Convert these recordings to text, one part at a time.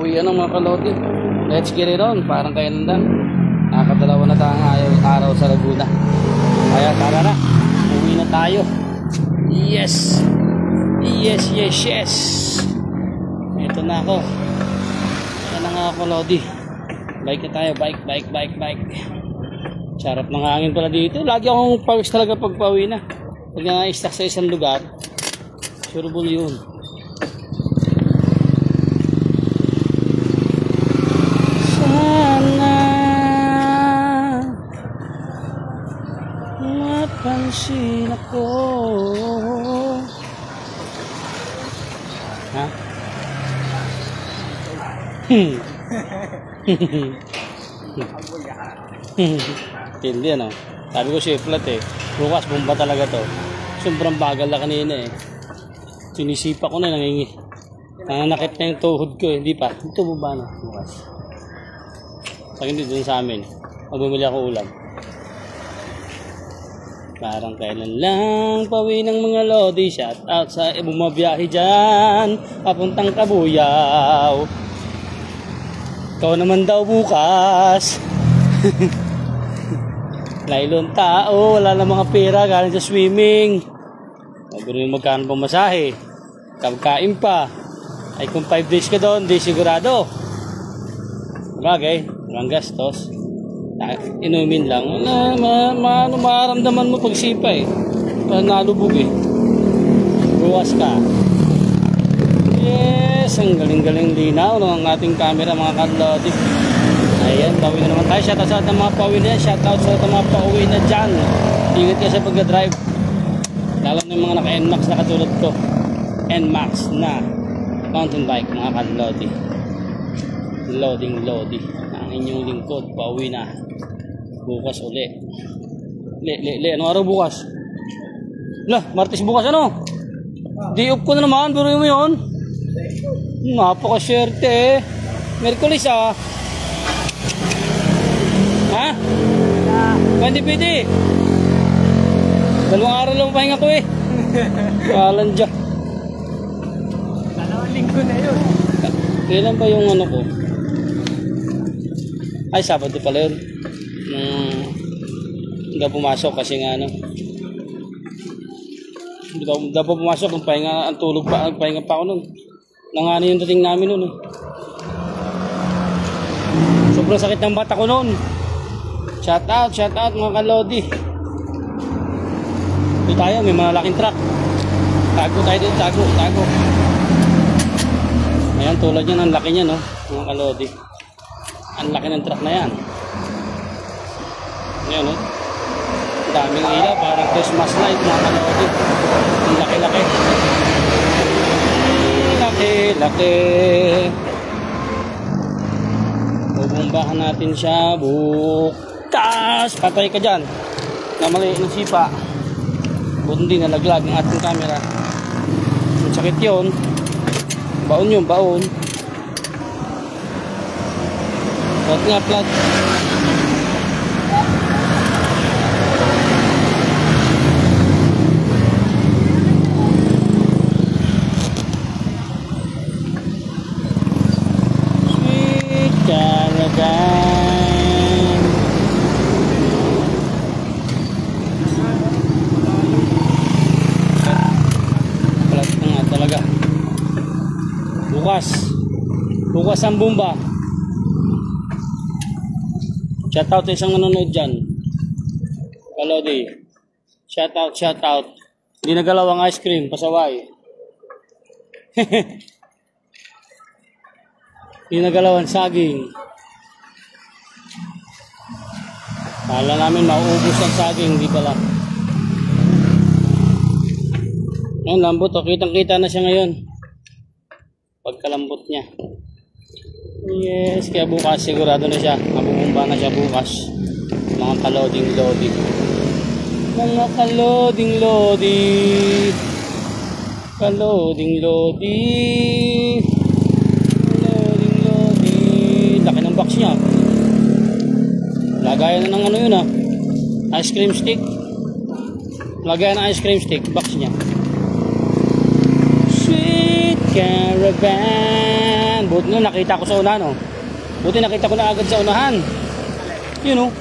pauwian ng mga kalodi. Let's get it on. Parang kailan lang. Nakakadalawa na tayong araw sa Laguna. Kaya tara na. Uwi na tayo. Yes. Yes, yes, yes. Ito na ako. Ayan na nga ako, Lodi. Bike na tayo. Bike. Sarap ng hangin pala dito. Lagi akong pawis talaga pag pauwi na. Pag na-stuck sa isang lugar, sureball yun. Sana mapansin ako. Ha? Hindi ano. Sabi ko siya flat eh. Bukas bomba talaga to. Sobrang bagal na kanina eh. Sinisipa ko na nangingi. Nananakit na yung tuhod ko eh. Hindi pa. Ito baba na bukas. Pag hindi dun sa amin. Magbumili ako ulam. Parang kailan lang pauwi ng mga lodi. Shout out sa bumabiyahe dyan. Papuntang Kabuyaw. Ikaw naman daw bukas. Lailong tao, wala na mga pera galing sa swimming. Magano yung magkano pang masahe. Kakain pa. Ay kung 5 days ka doon, di sigurado. Bagay, walang gastos. Inumin lang. Maramdaman mo pag sipa eh. Nalubog eh. Buwas ka. Yes, ang galing-galing linaw ng ating camera mga kalodi. Ayan, pauwi na naman tayo. Shoutout sa mga pauwi na yan. Shoutout sa mga pauwi na dyan. Ingat ka sa pagdadrive. Lalo na yung mga naka-NMAX na katulad ko. NMAX na mountain bike mga kalodi. Loading. Ang inyong lingkod, pauwi na. Bukas uli. Anong araw bukas? Martes bukas ano? Day off ko na naman, pero mo yun. Napakaswerte eh. Merkulis ah. Ha? Pwede. 2 araw lang pahinga ko eh. Kalan dyan. 2 linggo na yun. Kailan ba yung ano ko? Ay, Sabado pala yun. Hindi pumasok kasi nga ano. Hindi pa pumasok. Ang pahinga, ang tulog pa. Ang pahinga pa ako nun. Nangani yung dating namin nun eh. Sobrang sakit ng bata ko nun. Shout out mga kalodi. Dito tayo, may malaking truck. Tago tayo dito, tago. Ayan, tulad yan, ang laki niya no, mga kalodi. Ang laki ng truck na yan. Ayan no. Daming ilaw, parang Christmas light mga kalodi. Ang laki. Laki. Bubumbahan natin siya, bukas. Patay ka dyan. Namali ng sipa. Buti nalaglag ng ating camera. Ang sakit yun. Baon. Plat. Sweet Caravan. Plat na nga talaga. Bukas ang bomba. Shoutout sa isang nanonood dyan. Kalodi. Shoutout. Hindi nagalaw ang ice cream. Pasaway. Hindi nagalaw ang saging. Kala namin mauubos ang saging. Hindi pala. Ang lambot. Kitang-kita na siya ngayon. Pagkalambot niya. Yes, kaya bukas sigurado na siya. Mabubumba na siya bukas. Mga kaloding-lodi. Laki ng box niya. Lagayan na ng ano yun ah. Ice cream stick. Lagayan ng ice cream stick. Box niya. Sweet Caravan. Buti na nakita ko sa unahan, oh. Buti nakita ko na agad sa unahan. Yun, oh.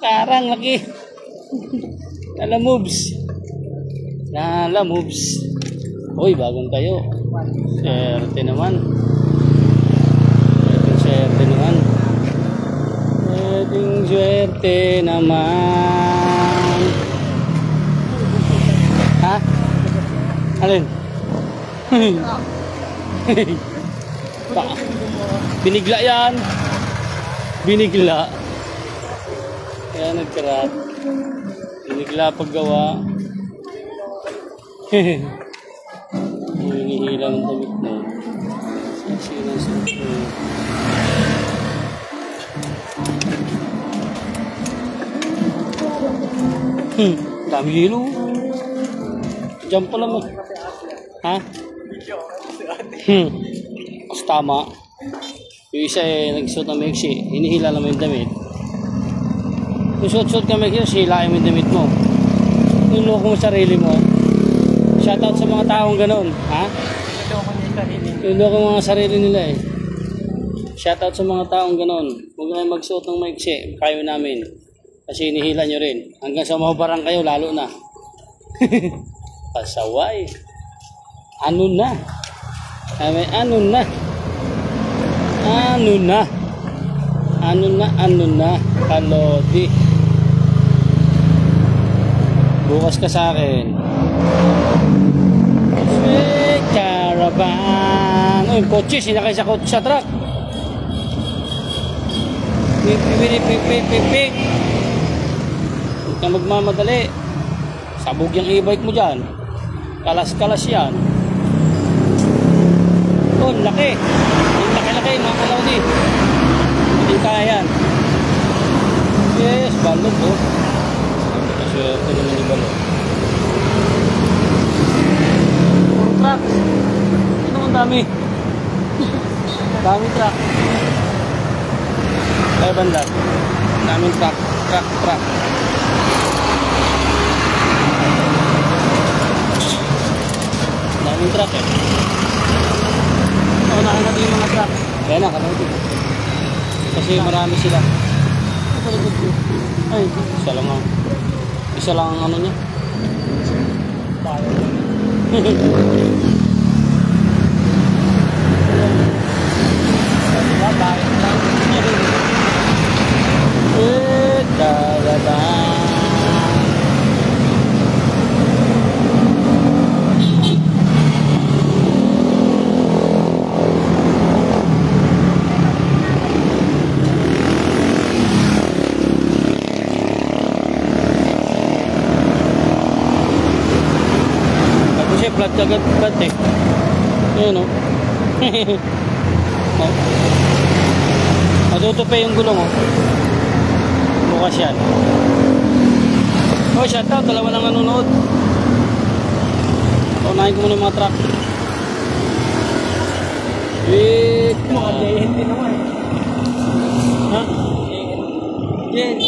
Karang laki. Nala moves. Uy, bagong tayo. Swerte naman. Swerte naman. Ha? Alin? Binigla yan. Binigla. Kaya nagkarat. Binigla paggawa. Hinihila ng damit na. Dami hilo. Diyan pa lang. Ha? Mas tama. Yung isa nagsuot ng mexi. Hinihila naman yung damit. Kung suot-suot ka mexi, hilain mo yung damit mo. Yung loko mo sarili mo. Shoutout sa mga taong ganon. Ha? Yung loko mo mga sarili nila eh. Shoutout sa mga taong ganon. Huwag na magsuot ng mexi. Kayo namin. Kasi hinihila nyo rin. Hanggang sa mahubarang kayo, lalo na. Pasaway. Ano na? Ano na? Kalodi. Bukas ka sa akin. Sweet caravan. Uy, kotse. Sinakay sa kotse sa truck. Pipik. Huwag kang magmamadali. Sabog yung e-bike mo dyan. Kalas-kalas yan. Oh, laki. Yung laki-laki, mga kalawdi. Hindi kaya yan. Yes, balog oh. Kasi ito naman yung balog. Puro truck. Ito ang dami. Dami truck. Kaya banda. Daming truck. Daming truck eh. Unahan natin yung mga truck. Kaya na, kalawdi. Kasi marami sila. Ay, isa lang ang ano niya. Agad eh. Ayan o. Matutupi yung gulong o. Bukas yan. Oh, shoutout. Dalawa lang nanonood. Unahin ko muna yung mga truck. Wait. Hindi naman. Ha? Yes.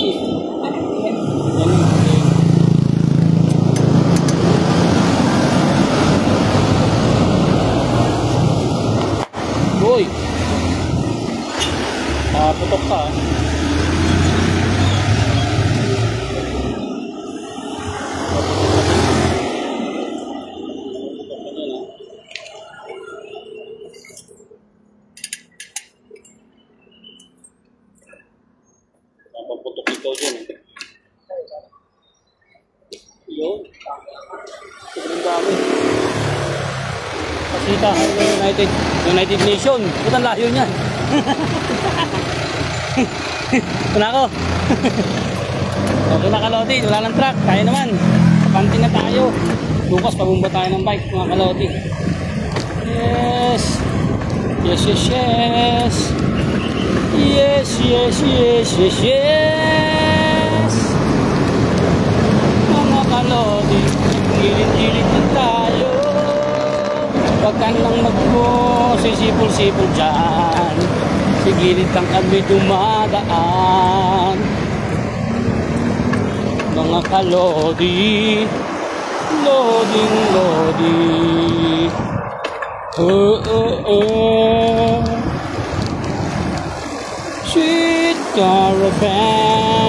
Uy! Putok ka. Napaputok ikaw dyan eh. Yun. Sobrang dami. Pasita, United Nation. Bukan layo niyan. Puna ako. Okay na kaloti, wala ng truck. Kaya naman. Kapanti na tayo. Bukas pabumba tayo ng bike mga kaloti. Yes. Mga kaloti, gilid-gilid na tayo. Huwag ka nang sisipol-sipol dyan. Sigilid lang kami dumadaan. Mga kalodi, loading. Oh, oh, oh. Sweet caravan.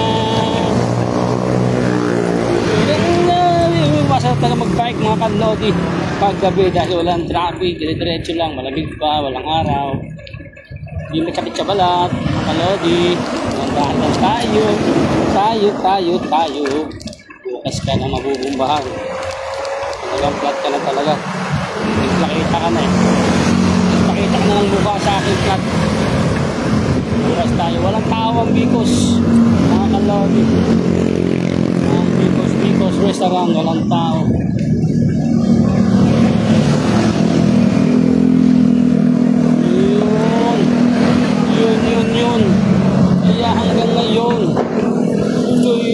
Masarap talaga mag-bike mga kalodi paggabi dahil walang traffic, dire-diretso lang, malamig pa, walang araw, hindi matsakit sa balat mga kalodi. Nandahan lang tayo bukas ka na mabubumbahan, talagang flat ka na talaga, nagpakita ka na nagpakita ka na ng mukha sa aking flat. Bukas tayo, walang tao ang Bicos mga kalodi. Bicos restaurant, walang tao. Yun. Kaya hanggang ngayon, tuloy.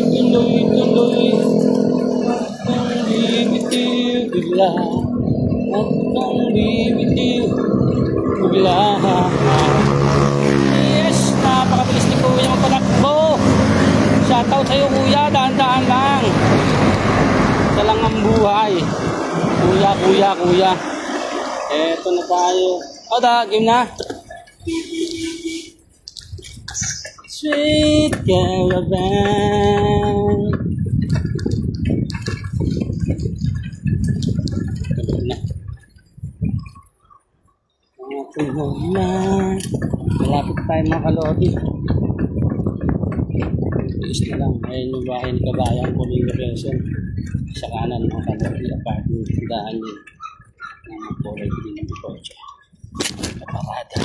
Ang bibitiw bigla, at ang bibitiw bigla. Yes, napakabilis ni Kuya magpatakbo. Shoutout sa'yo Kuya, dahan-dahan lang. Ito lang ang buhay. Kuya. Eto na tayo. Game na. Sweet caravan. Malapit tayo mga kalodi. Bilis na lang. Ayun yung bahay ni Kabayan Pauline Quezon. Sa kanan mga kalodi. Apartment. Tindahan yun. Mga kulay din ng kotse. Kaparada.